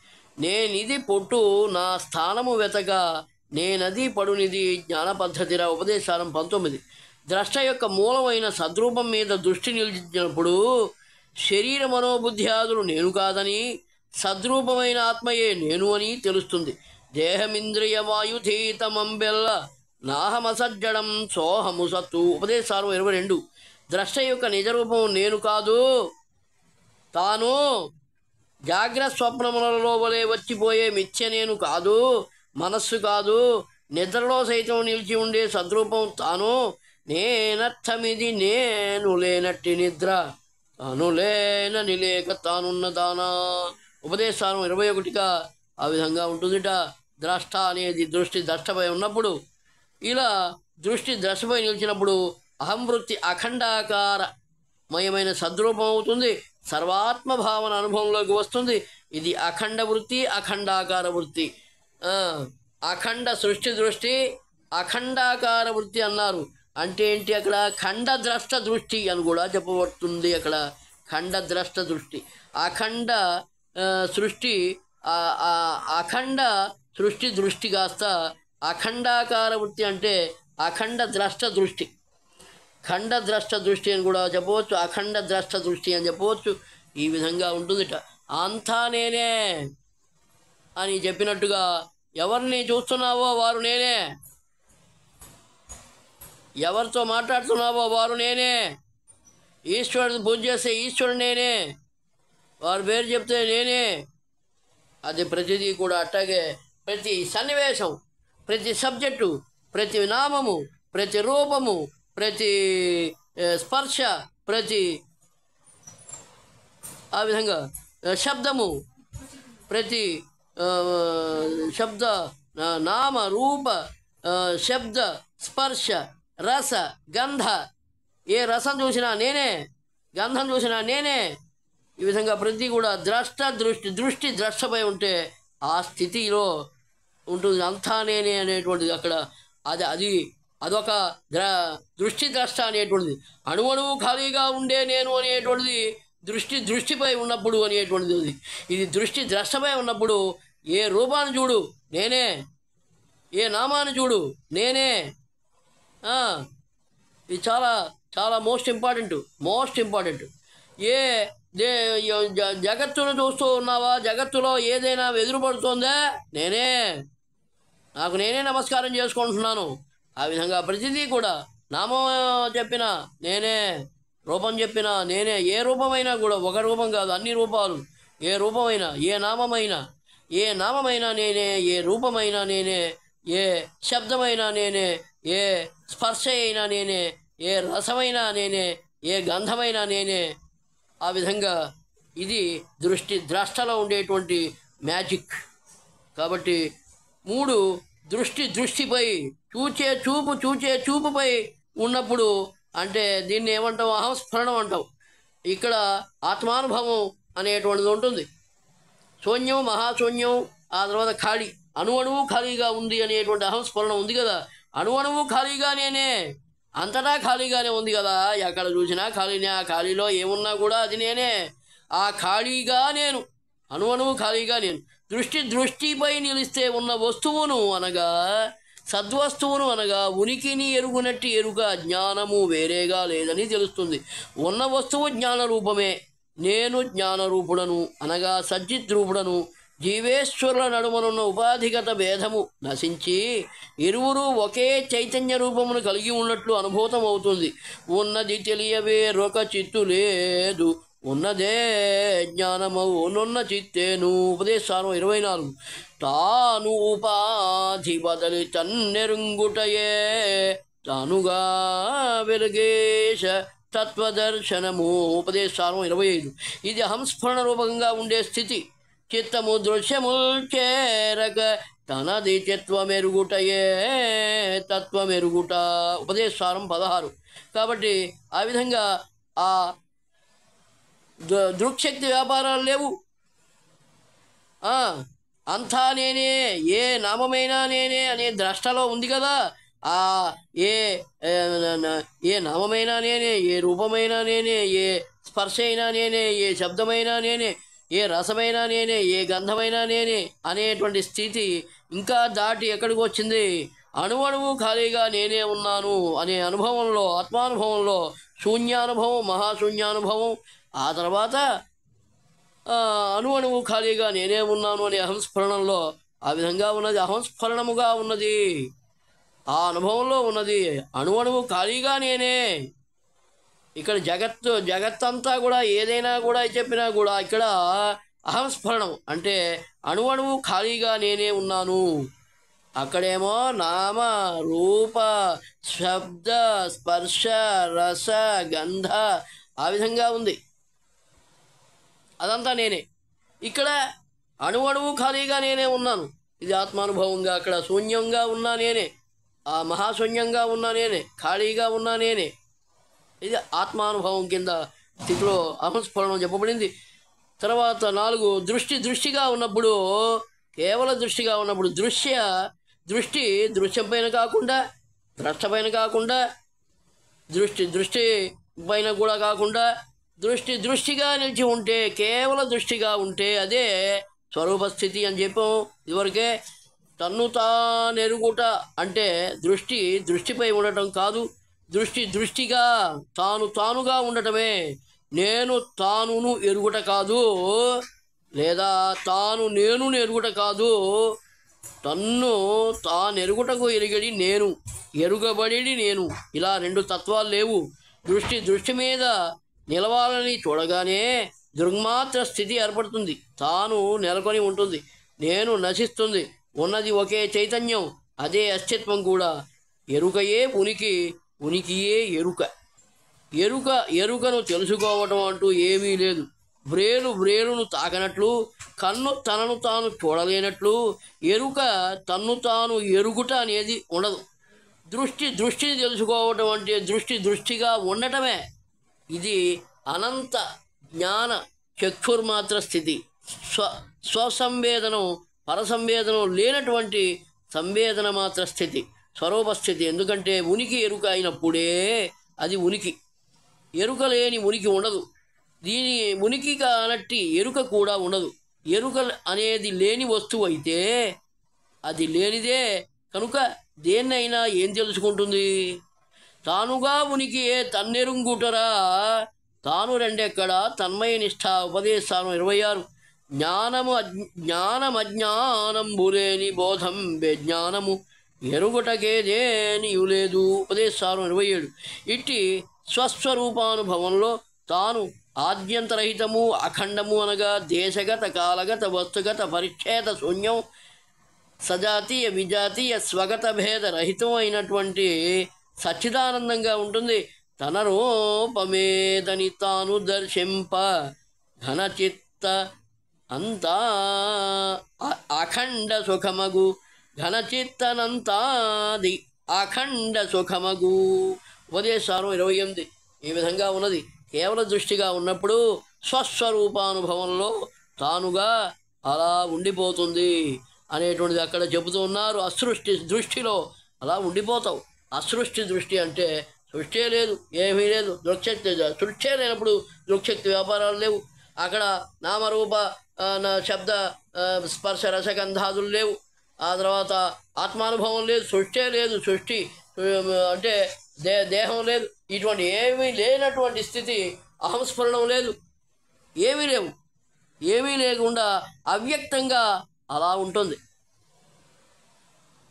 నేనిది పొట్టు నా స్థానము వెతక నేనది పడునిది జ్ఞాన పద్ధతిరా. ఉపదేశారం 19. ద్రష్ట యొక్క మూలమైన సద్రూపం మీద దృష్టి నిలిచినప్పుడు శరీర మనోబుద్ధ్యాదులు నేను కాదని సద్రూపమైన ఆత్మయే నేను అని తెలుస్తుంది. దేహమింద్రియ వాయుధీతమంబెల్ల నాహమసజ్జడం సోహము సత్తు. ఉపదేశారం 22. ద్రష్ట యొక్క నిజరూపం నేను కాదు, తాను జాగ్రత్త స్వప్నములలో వలె వచ్చిపోయే మిథ్య నేను కాదు, మనస్సు కాదు, నిద్రలో సైతం నిలిచి ఉండే సద్రూపం తాను. నేనర్థమిది నేను లేనట్టి నిద్ర అనులేన నిలేక తానున్న దానా. ఉపదేశానం 21గా ఆ విధంగా ఉంటుందిట. ద్రష్ట అనేది దృష్టి ద్రష్టపై ఉన్నప్పుడు, ఇలా దృష్టి ద్రష్టపై నిలిచినప్పుడు అహంవృత్తి అఖండాకారమయమైన సద్రూపం అవుతుంది. సర్వాత్మ భావన అనుభవంలోకి వస్తుంది. ఇది అఖండ వృత్తి, అఖండాకార వృత్తి. అఖండ సృష్టి దృష్టి, అఖండాకార వృత్తి అన్నారు. అంటే ఏంటి? అక్కడ ఖండద్రష్ట దృష్టి అని కూడా చెప్పబడుతుంది. అక్కడ ఖండద్రష్ట దృష్టి, అఖండ సృష్టి, అఖండ సృష్టి దృష్టి కాస్త అఖండాకార వృత్తి అంటే అఖండ ద్రష్ట దృష్టి. ఖండద్రష్ట దృష్టి అని కూడా చెప్పవచ్చు, అఖండ ద్రష్ట దృష్టి అని చెప్పవచ్చు. ఈ విధంగా ఉంటుందిట. అంతా నేనే అని చెప్పినట్టుగా ఎవరిని చూస్తున్నావో వారు నేనే, ఎవరితో మాట్లాడుతున్నావో వారు నేనే, ఈశ్వరుని పూజ చేస్తే ఈశ్వరుడు నేనే, వారి పేరు చెప్తే నేనే. అది ప్రతిదీ కూడా అట్టాగే ప్రతి సన్నివేశం, ప్రతి సబ్జెక్టు, ప్రతి నామము, ప్రతి రూపము, ప్రతి స్పర్శ, ప్రతి ఆ విధంగా శబ్దము, ప్రతి శబ్ద నామ రూప శబ్ద స్పర్శ రస గంధ, ఏ రసం చూసినా నేనే, గంధం చూసినా నేనే. ఈ విధంగా ప్రతి కూడా ద్రష్ట దృష్టి, దృష్టి ద్రష్టపై ఉంటే ఆ స్థితిలో ఉంటుంది. అంతా నేనే అనేటువంటిది అక్కడ. అదొక దృష్టి ద్రష్ట అనేటువంటిది. అణువణువు ఖాళీగా ఉండే నేను అనేటువంటిది దృష్టిపై ఉన్నప్పుడు అనేటువంటిది. ఇది దృష్టి ద్రష్టపై ఉన్నప్పుడు ఏ రూపాన్ని చూడు నేనే, ఏ నామాన్ని చూడు నేనే. ఇది చాలా చాలా మోస్ట్ ఇంపార్టెంట్. జగత్తును చూస్తూ ఉన్నావా? జగత్తులో ఏదైనా ఎదురుపడుతోందా? నేనే, నాకు నేనే నమస్కారం చేసుకుంటున్నాను. ఆ విధంగా ప్రతిదీ కూడా నామం చెప్పినా నేనే, రూపం చెప్పినా నేనే. ఏ రూపమైనా కూడా, ఒక రూపం కాదు, అన్ని రూపాలు. ఏ రూపమైనా, ఏ నామమైనా నేనే, ఏ రూపమైనా నేనే, ఏ శబ్దమైనా నేనే, ఏ స్పర్శ అయినా నేనే, ఏ రసమైనా నేనే, ఏ గంధమైనా నేనే. ఆ విధంగా ఇది దృష్టి ద్రష్టలో ఉండేటువంటి మ్యాజిక్. కాబట్టి 3 దృష్టిపై చూచే చూపుపై ఉన్నప్పుడు అంటే దీన్ని ఏమంటాం? అహంస్ఫురణం అంటాం. ఇక్కడ ఆత్మానుభవం అనేటువంటిది ఉంటుంది. శూన్యం, మహాశూన్యం, ఆ తర్వాత ఖాళీ, అణువణువు ఖాళీగా ఉంది అనేటువంటి అహంస్ఫురణం ఉంది కదా. అణువణువు ఖాళీగా నేనే, అంతటా ఖాళీగానే ఉంది కదా. ఎక్కడ చూసినా ఖాళీనే. ఆ ఖాళీలో ఏమున్నా కూడా అది నేనే. ఆ ఖాళీగా నేను, అణువణువు ఖాళీగా నేను. దృష్టిపై నిలిస్తే ఉన్న వస్తువును అనగా, సద్వస్తువును అనగా ఉనికిని ఎరుగునట్టి ఎరుక, జ్ఞానము వేరేగా లేదని తెలుస్తుంది. ఉన్న వస్తువు జ్ఞానరూపమే. నేను జ్ఞానరూపుడను అనగా సజ్జిద్రూపుడను. జీవేశ్వరుల నడుమనున్న ఉపాధిగత భేదము నశించి ఇరువురు ఒకే చైతన్య రూపమును కలిగి ఉన్నట్లు అనుభూతం అవుతుంది. ఉన్నది తెలియవేరొక చిత్తు లేదు, ఉన్నదే జ్ఞానమవునున్న చిత్తేను. ఉపదేశానం 24. తాను ఉపాధి బదలి తన్నెరుంగుటయే తానుగా వెలుగేశ తత్వదర్శనము. ఉపదేశానం 25. ఇది అహంస్ఫురణ రూపంగా ఉండే స్థితి. చిత్తము దృశ్యముల్ చేరక తనది చిత్వమెరుగుటయే తత్వమెరుగుట. ఉపదేశానం 16. కాబట్టి ఆ విధంగా ఆ దృక్శక్తి వ్యాపారాలు లేవు. అంతా నేనే, ఏ నామమైనా నేనే అనే ద్రష్టలో ఉంది కదా. ఏ నామమైనా నేనే, ఏ రూపమైనా నేనే, ఏ స్పర్శ అయినా నేనే, ఏ శబ్దమైనా నేనే, ఏ రసమైనా నేనే, ఏ గంధమైనా నేనే అనేటువంటి స్థితి ఇంకా దాటి ఎక్కడికి వచ్చింది? అణువణువు ఖాళీగా నేనే ఉన్నాను అనే అనుభవంలో, ఆత్మానుభవంలో శూన్యానుభవం, మహాశూన్యానుభవం. ఆ తర్వాత అణువణువు ఖాళీగా నేనే ఉన్నాను అనే అహంస్ఫురణంలో ఆ విధంగా ఉన్నది. అహంస్ఫురణముగా ఉన్నది, ఆ అనుభవంలో ఉన్నది. అణువణువు ఖాళీగా నేనే. ఇక్కడ జగత్తంతా కూడా ఏదైనా కూడా చెప్పినా కూడా ఇక్కడ అహంస్ఫురణం అంటే అణువణువు ఖాళీగా నేనే ఉన్నాను. అక్కడేమో నామ రూప శబ్ద స్పర్శ రస గంధ ఆ విధంగా ఉంది. అదంతా నేనే. ఇక్కడ అణువణువు ఖాళీగా నేనే ఉన్నాను. ఇది ఆత్మానుభవంగా. అక్కడ శూన్యంగా ఉన్నా నేనే, ఆ మహాశూన్యంగా ఉన్నా నేనే, ఖాళీగా ఉన్నా నేనే. ఇది ఆత్మానుభవం కింద స్థితిలో అహంస్ఫురణం చెప్పబడింది. తర్వాత 4 దృష్టిగా ఉన్నప్పుడు, కేవల దృష్టిగా ఉన్నప్పుడు దృష్టి దృశ్యం పైన కాకుండా, ద్రష్ట పైన కాకుండా, దృష్టి పైన కూడా కాకుండా, దృష్టిగా నిలిచి ఉంటే, కేవల దృష్టిగా ఉంటే అదే స్వరూపస్థితి అని చెప్పాం ఇదివరకే. తన్ను తానెరుగుట అంటే దృష్టిపై ఉండటం కాదు, దృష్టిగా తానుగా ఉండటమే. తానును ఎరుగుట కాదు, లేదా నేను ఎరుగుట కాదు. తన్ను తానెరుగుటకు ఎరుగడి నేను, ఎరుగబడి నేను, ఇలా 2 తత్వాలు లేవు. దృష్టి మీద నిలవాలని చూడగానే దృగ్మాత్ర స్థితి ఏర్పడుతుంది. తాను నెలకొని ఉంటుంది, నేను నశిస్తుంది. ఉన్నది ఒకే చైతన్యం, అదే అస్తిత్వం కూడా. ఎరుకయే ఉనికియే ఎరుక. ఎరుకను తెలుసుకోవటం అంటూ ఏమీ లేదు. వ్రేలును తాకనట్లు, కన్ను తనను తాను చూడలేనట్లు, ఎరుక తన్ను తాను ఎరుగుట అనేది ఉండదు. దృష్టిని తెలుసుకోవటం అంటే దృష్టిగా ఉండటమే. ఇది అనంత జ్ఞాన చక్షుర్మాత్ర స్థితి. స్వసంవేదనం, పరసంవేదనం లేనటువంటి సంవేదన మాత్ర స్థితి, స్వరూపస్థితి. ఎందుకంటే ఉనికి ఎరుక అయినప్పుడే అది ఉనికి. ఎరుక లేని ఉనికి ఉండదు. దీని ఉనికి కానట్టి ఎరుక కూడా ఉండదు. ఎరుక అనేది లేని వస్తువు అయితే అది లేనిదే కనుక దేన్నైనా ఏం తెలుసుకుంటుంది? తానుగా ఉనికియే తన్నెరుంగుటరా. తాను రెండెక్కడ తన్మయ నిష్ఠ. ఉపదేశానం 26. జ్ఞానమజ్ఞానంబులేని బోధం బేజ్ఞానము, ఎరుగుటకేదేనియు లేదు. ఉపదేశానం 27. ఇట్టి స్వస్వరూపానుభవంలో తాను ఆద్యంతరహితము, అఖండము అనగా దేశగత, కాలగత, వస్తుగత, పరిచ్ఛేద శూన్యం, సజాతీయ విజాతీయ స్వగత భేద రహితం అయినటువంటి సచ్చిదానందంగా ఉంటుంది. తన రూపమేదని తాను దర్శింప ఘనచిత్త అంతా అఖండ సుఖమగు. ఘనచిత్తనంతాది అఖండ సుఖమగు. ఉపదేశానం 28. ఈ విధంగా ఉన్నది. కేవల దృష్టిగా ఉన్నప్పుడు స్వస్వరూపానుభవంలో తానుగా అలా ఉండిపోతుంది అనేటువంటిది అక్కడ చెబుతూ ఉన్నారు. అసృష్టి దృష్టిలో అలా ఉండిపోతావు. అసృష్టి దృష్టి అంటే సృష్టి లేదు, ఏమీ లేదు, దృక్శక్తి. సృష్టి లేనప్పుడు దృక్శక్తి వ్యాపారాలు లేవు. అక్కడ నామరూప శబ్ద స్పర్శ రసగంధాదులు లేవు. ఆ తర్వాత ఆత్మానుభవం లేదు, సృష్టి లేదు. సృష్టి అంటే దేహం లేదు. ఇటువంటి ఏమీ లేనటువంటి స్థితి. అహంస్ఫురణం లేదు, ఏమీ లేవు. ఏమీ లేకుండా అవ్యక్తంగా అలా ఉంటుంది.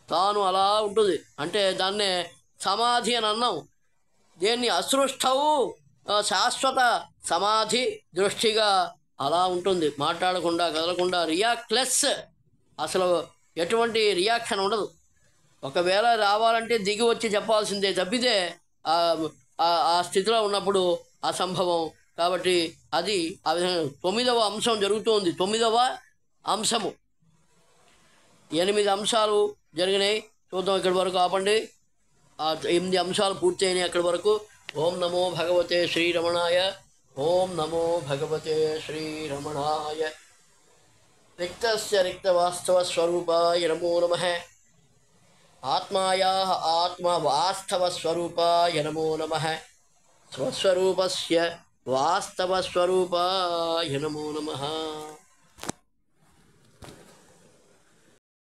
తాను అలా ఉంటుంది అంటే దాన్నే సమాధి అని అన్నాం. దేన్ని అసృష్టవు శాశ్వత సమాధి దృష్టిగా అలా ఉంటుంది. మాట్లాడకుండా, కదలకుండా, రియాక్ట్లెస్. అసలు ఎటువంటి రియాక్షన్ ఉండదు. ఒకవేళ రావాలంటే దిగి వచ్చి చెప్పాల్సిందే తప్పితే ఆ స్థితిలో ఉన్నప్పుడు అసంభవం. కాబట్టి అది ఆ విధంగా 9వ అంశం జరుగుతోంది. 9వ అంశము. 8 అంశాలు జరిగినాయి. చూద్దాం, ఇక్కడి వరకు ఆపండి. 8 అంశాలు పూర్తయినాయి అక్కడి వరకు. ఓం నమో భగవతే శ్రీరమణాయ. ఓం నమో భగవతే శ్రీరమణాయ. రిక్తస్య రిక్తవాస్తవస్వరూపాయ నమో నమః. ఆత్మాయాః ఆత్మవాస్తవస్వరూపాయ నమో నమః. స్వస్వరూపస్య వాస్తవస్వరూపాయ నమో నమః.